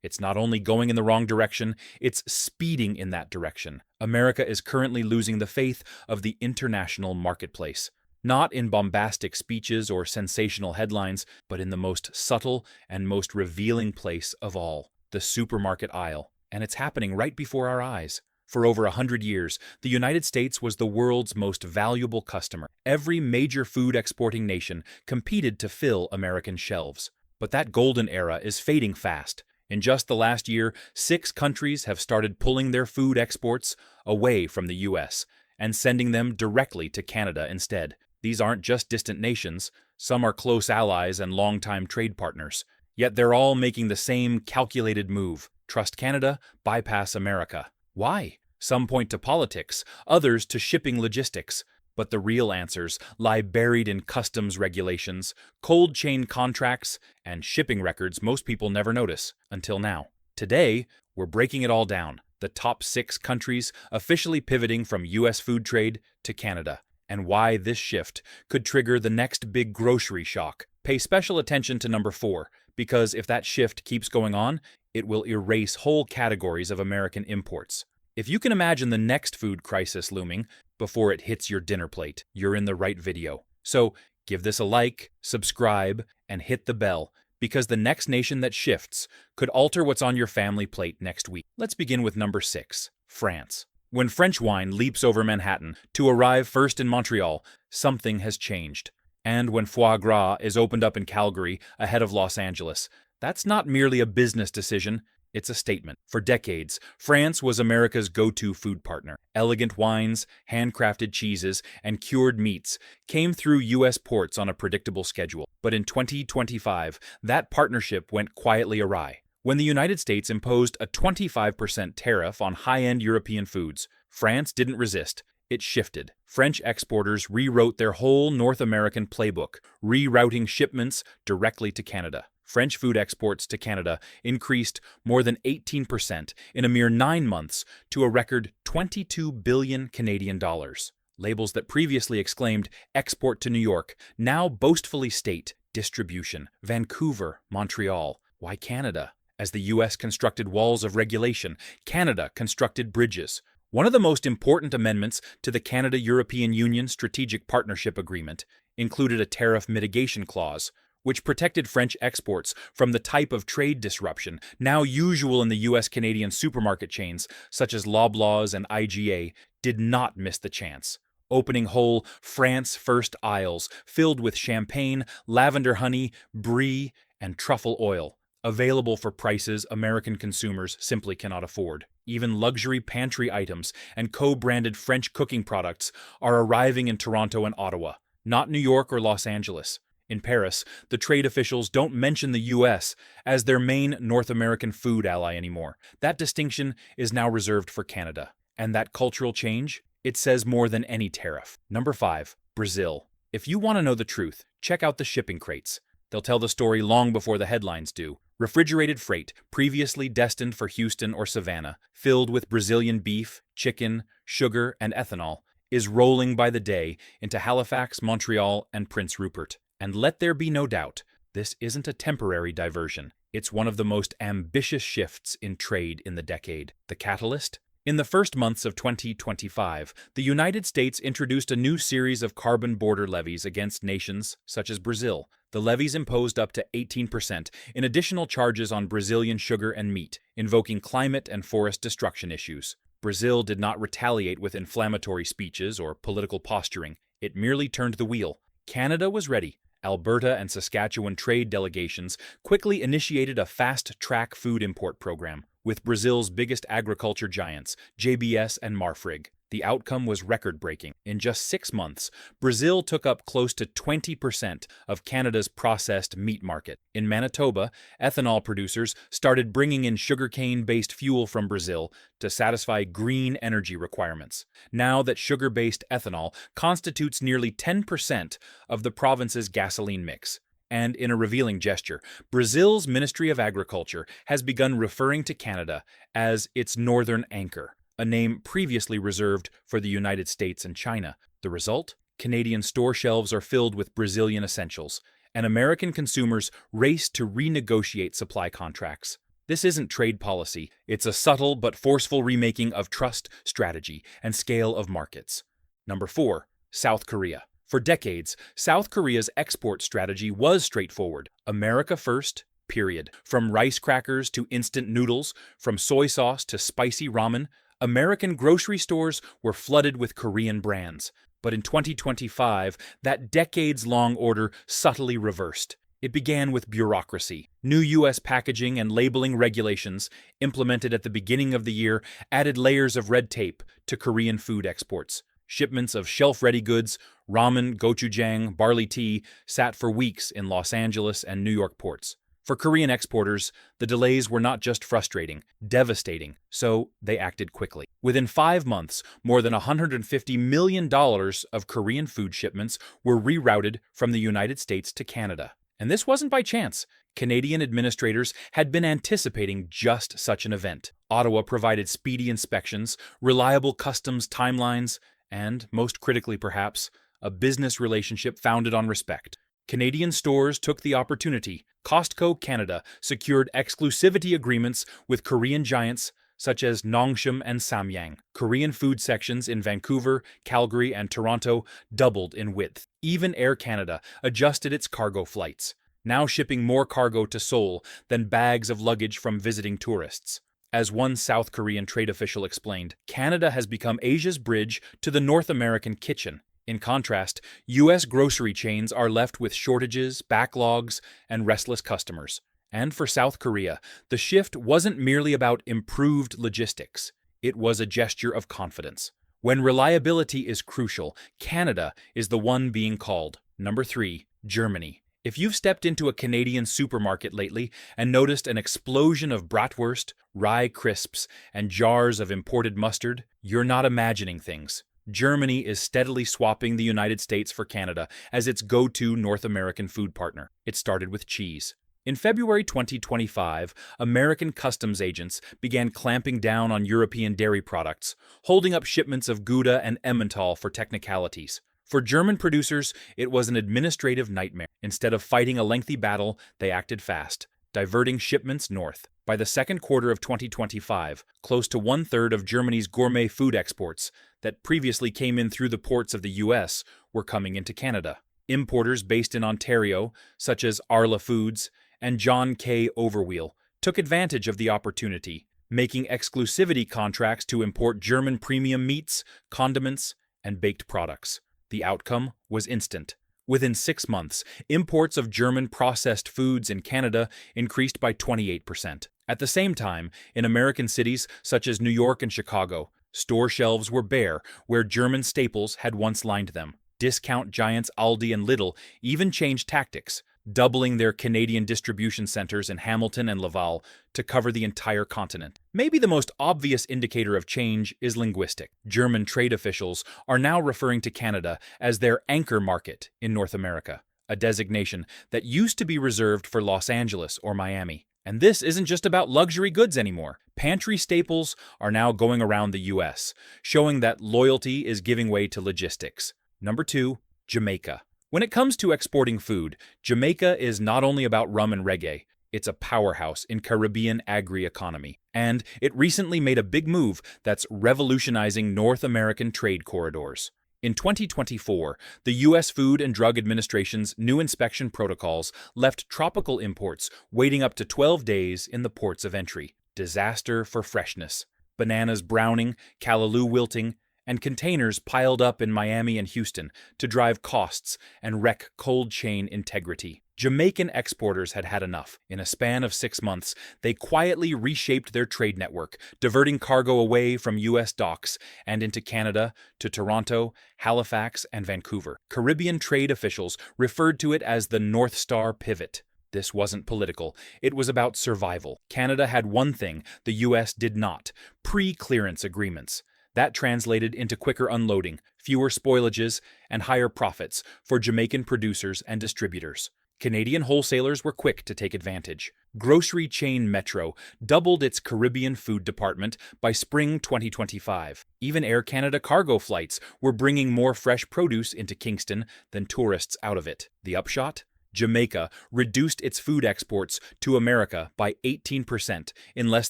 It's not only going in the wrong direction, it's speeding in that direction. America is currently losing the faith of the international marketplace. Not in bombastic speeches or sensational headlines, but in the most subtle and most revealing place of all, the supermarket aisle. And it's happening right before our eyes. For over 100 years, the United States was the world's most valuable customer. Every major food exporting nation competed to fill American shelves. But that golden era is fading fast. In just the last year, 6 countries have started pulling their food exports away from the U.S. and sending them directly to Canada instead. These aren't just distant nations, some are close allies and longtime trade partners. Yet they're all making the same calculated move: trust Canada, bypass America. Why? Some point to politics, others to shipping logistics. But the real answers lie buried in customs regulations, cold chain contracts, and shipping records most people never notice until now. Today, we're breaking it all down. The top 6 countries officially pivoting from U.S. food trade to Canada, and why this shift could trigger the next big grocery shock. Pay special attention to number 4, because if that shift keeps going on, it will erase whole categories of American imports. If you can imagine the next food crisis looming before it hits your dinner plate, you're in the right video. So give this a like, subscribe, and hit the bell, because the next nation that shifts could alter what's on your family plate next week. Let's begin with number 6, France. When French wine leaps over Manhattan to arrive first in Montreal, something has changed. And when foie gras is opened up in Calgary ahead of Los Angeles, that's not merely a business decision, it's a statement. For decades, France was America's go-to food partner. Elegant wines, handcrafted cheeses, and cured meats came through U.S. ports on a predictable schedule. But in 2025, that partnership went quietly awry. When the United States imposed a 25% tariff on high-end European foods, France didn't resist. It shifted. French exporters rewrote their whole North American playbook, rerouting shipments directly to Canada. French food exports to Canada increased more than 18% in a mere 9 months to a record 22 billion Canadian dollars. Labels that previously exclaimed "export to New York" now boastfully state "distribution, Vancouver, Montreal." Why Canada? As the U.S. constructed walls of regulation, Canada constructed bridges. One of the most important amendments to the Canada-European Union Strategic Partnership Agreement included a tariff mitigation clause, which protected French exports from the type of trade disruption now usual in the U.S.-Canadian supermarket chains such as Loblaws and IGA did not miss the chance, opening whole France-first aisles filled with champagne, lavender honey, brie, and truffle oil, available for prices American consumers simply cannot afford. Even luxury pantry items and co-branded French cooking products are arriving in Toronto and Ottawa, not New York or Los Angeles. In Paris, the trade officials don't mention the U.S. as their main North American food ally anymore. That distinction is now reserved for Canada. And that cultural change? It says more than any tariff. Number 5, Brazil. If you want to know the truth, check out the shipping crates. They'll tell the story long before the headlines do. Refrigerated freight, previously destined for Houston or Savannah, filled with Brazilian beef, chicken, sugar, and ethanol, is rolling by the day into Halifax, Montreal, and Prince Rupert. And let there be no doubt, this isn't a temporary diversion. It's one of the most ambitious shifts in trade in the decade. The catalyst? In the first months of 2025, the United States introduced a new series of carbon border levies against nations such as Brazil. The levies imposed up to 18% in additional charges on Brazilian sugar and meat, invoking climate and forest destruction issues. Brazil did not retaliate with inflammatory speeches or political posturing. It merely turned the wheel. Canada was ready. Alberta and Saskatchewan trade delegations quickly initiated a fast-track food import program with Brazil's biggest agriculture giants, JBS and Marfrig. The outcome was record-breaking. In just 6 months, Brazil took up close to 20% of Canada's processed meat market. In Manitoba, ethanol producers started bringing in sugarcane-based fuel from Brazil to satisfy green energy requirements. Now that sugar-based ethanol constitutes nearly 10% of the province's gasoline mix. And in a revealing gesture, Brazil's Ministry of Agriculture has begun referring to Canada as its northern anchor, a name previously reserved for the United States and China. The result? Canadian store shelves are filled with Brazilian essentials, and American consumers race to renegotiate supply contracts. This isn't trade policy, it's a subtle but forceful remaking of trust, strategy, and scale of markets. Number 4. South Korea. For decades, South Korea's export strategy was straightforward. America first, period. From rice crackers to instant noodles, from soy sauce to spicy ramen, American grocery stores were flooded with Korean brands. But in 2025, that decades-long order subtly reversed. It began with bureaucracy. New U.S. packaging and labeling regulations, implemented at the beginning of the year, added layers of red tape to Korean food exports. Shipments of shelf-ready goods, ramen, gochujang, barley tea, sat for weeks in Los Angeles and New York ports. For Korean exporters, the delays were not just frustrating, devastating, so they acted quickly. Within 5 months, more than $150 million of Korean food shipments were rerouted from the United States to Canada. And this wasn't by chance. Canadian administrators had been anticipating just such an event. Ottawa provided speedy inspections, reliable customs timelines, and, most critically perhaps, a business relationship founded on respect. Canadian stores took the opportunity. Costco Canada secured exclusivity agreements with Korean giants such as Nongshim and Samyang. Korean food sections in Vancouver, Calgary, and Toronto doubled in width. Even Air Canada adjusted its cargo flights, now shipping more cargo to Seoul than bags of luggage from visiting tourists. As one South Korean trade official explained, Canada has become Asia's bridge to the North American kitchen. In contrast, U.S. grocery chains are left with shortages, backlogs, and restless customers. And for South Korea, the shift wasn't merely about improved logistics. It was a gesture of confidence. When reliability is crucial, Canada is the one being called. Number 3. Germany. If you've stepped into a Canadian supermarket lately and noticed an explosion of bratwurst, rye crisps, and jars of imported mustard, you're not imagining things. Germany is steadily swapping the United States for Canada as its go-to North American food partner. It started with cheese. In February 2025, American customs agents began clamping down on European dairy products, holding up shipments of Gouda and Emmental for technicalities. For German producers, it was an administrative nightmare. Instead of fighting a lengthy battle, they acted fast, diverting shipments north. By the second quarter of 2025, close to one-third of Germany's gourmet food exports that previously came in through the ports of the U.S. were coming into Canada. Importers based in Ontario, such as Arla Foods and John K. Overwheel, took advantage of the opportunity, making exclusivity contracts to import German premium meats, condiments, and baked products. The outcome was instant. Within 6 months, imports of German processed foods in Canada increased by 28%. At the same time, in American cities such as New York and Chicago, store shelves were bare where German staples had once lined them. Discount giants Aldi and Lidl even changed tactics, doubling their Canadian distribution centers in Hamilton and Laval to cover the entire continent. Maybe the most obvious indicator of change is linguistic. German trade officials are now referring to Canada as their anchor market in North America, a designation that used to be reserved for Los Angeles or Miami. And this isn't just about luxury goods anymore. Pantry staples are now going around the U.S., showing that loyalty is giving way to logistics. Number 2, Jamaica. When it comes to exporting food, Jamaica is not only about rum and reggae, it's a powerhouse in Caribbean agri-economy. And it recently made a big move that's revolutionizing North American trade corridors. In 2024, the U.S. Food and Drug Administration's new inspection protocols left tropical imports waiting up to 12 days in the ports of entry. Disaster for freshness. Bananas browning, callaloo wilting, and containers piled up in Miami and Houston to drive costs and wreck cold chain integrity. Jamaican exporters had had enough. In a span of 6 months, they quietly reshaped their trade network, diverting cargo away from U.S. docks and into Canada to Toronto, Halifax, and Vancouver. Caribbean trade officials referred to it as the North Star pivot. This wasn't political. It was about survival. Canada had one thing the U.S. did not: pre-clearance agreements. That translated into quicker unloading, fewer spoilages, and higher profits for Jamaican producers and distributors. Canadian wholesalers were quick to take advantage. Grocery chain Metro doubled its Caribbean food department by spring 2025. Even Air Canada cargo flights were bringing more fresh produce into Kingston than tourists out of it. The upshot? Jamaica reduced its food exports to America by 18% in less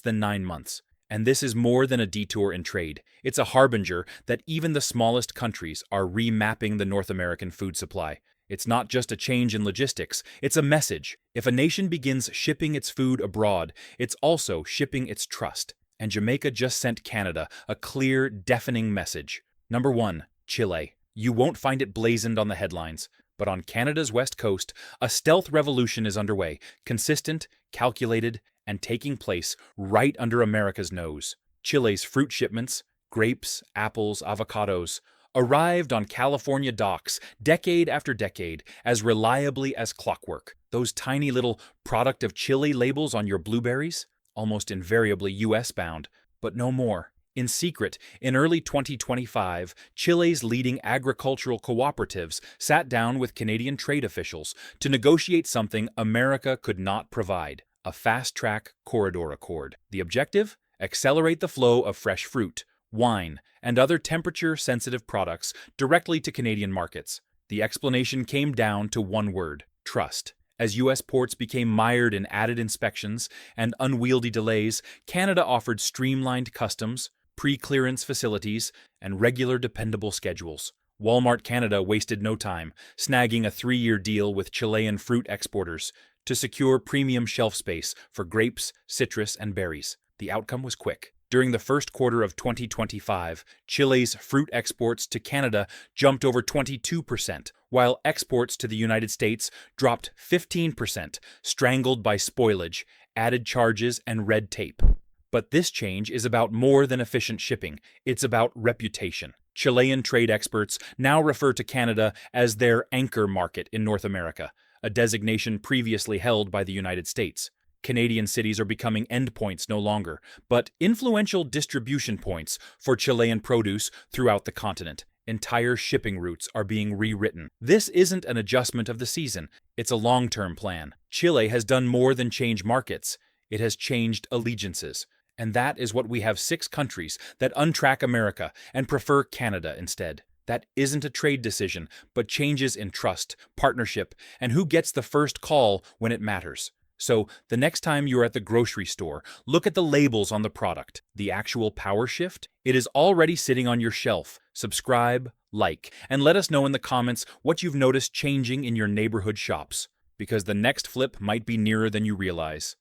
than 9 months. And this is more than a detour in trade. It's a harbinger that even the smallest countries are remapping the North American food supply. It's not just a change in logistics, it's a message. If a nation begins shipping its food abroad, it's also shipping its trust. And Jamaica just sent Canada a clear, deafening message. Number 1. Chile. You won't find it blazoned on the headlines. But on Canada's west coast, a stealth revolution is underway, consistent, calculated, and taking place right under America's nose. Chile's fruit shipments, grapes, apples, avocados, arrived on California docks decade after decade as reliably as clockwork. Those tiny little product of Chile labels on your blueberries? Almost invariably US bound, but no more. In secret, in early 2025, Chile's leading agricultural cooperatives sat down with Canadian trade officials to negotiate something America could not provide: a fast-track corridor accord. The objective? Accelerate the flow of fresh fruit, wine, and other temperature-sensitive products directly to Canadian markets. The explanation came down to one word: trust. As U.S. ports became mired in added inspections and unwieldy delays, Canada offered streamlined customs, pre-clearance facilities, and regular dependable schedules. Walmart Canada wasted no time, snagging a 3-year deal with Chilean fruit exporters to secure premium shelf space for grapes, citrus, and berries. The outcome was quick. During the first quarter of 2025, Chile's fruit exports to Canada jumped over 22%, while exports to the United States dropped 15%, strangled by spoilage, added charges, and red tape. But this change is about more than efficient shipping. It's about reputation. Chilean trade experts now refer to Canada as their anchor market in North America, a designation previously held by the United States. Canadian cities are becoming endpoints no longer, but influential distribution points for Chilean produce throughout the continent. Entire shipping routes are being rewritten. This isn't an adjustment of the season, it's a long-term plan. Chile has done more than change markets. It has changed allegiances. And that is what we have: 6 countries that untrack America and prefer Canada instead. That isn't a trade decision, but changes in trust, partnership, and who gets the first call when it matters. So, the next time you're at the grocery store, look at the labels on the product. The actual power shift? It is already sitting on your shelf. Subscribe, like, and let us know in the comments what you've noticed changing in your neighborhood shops, because the next flip might be nearer than you realize.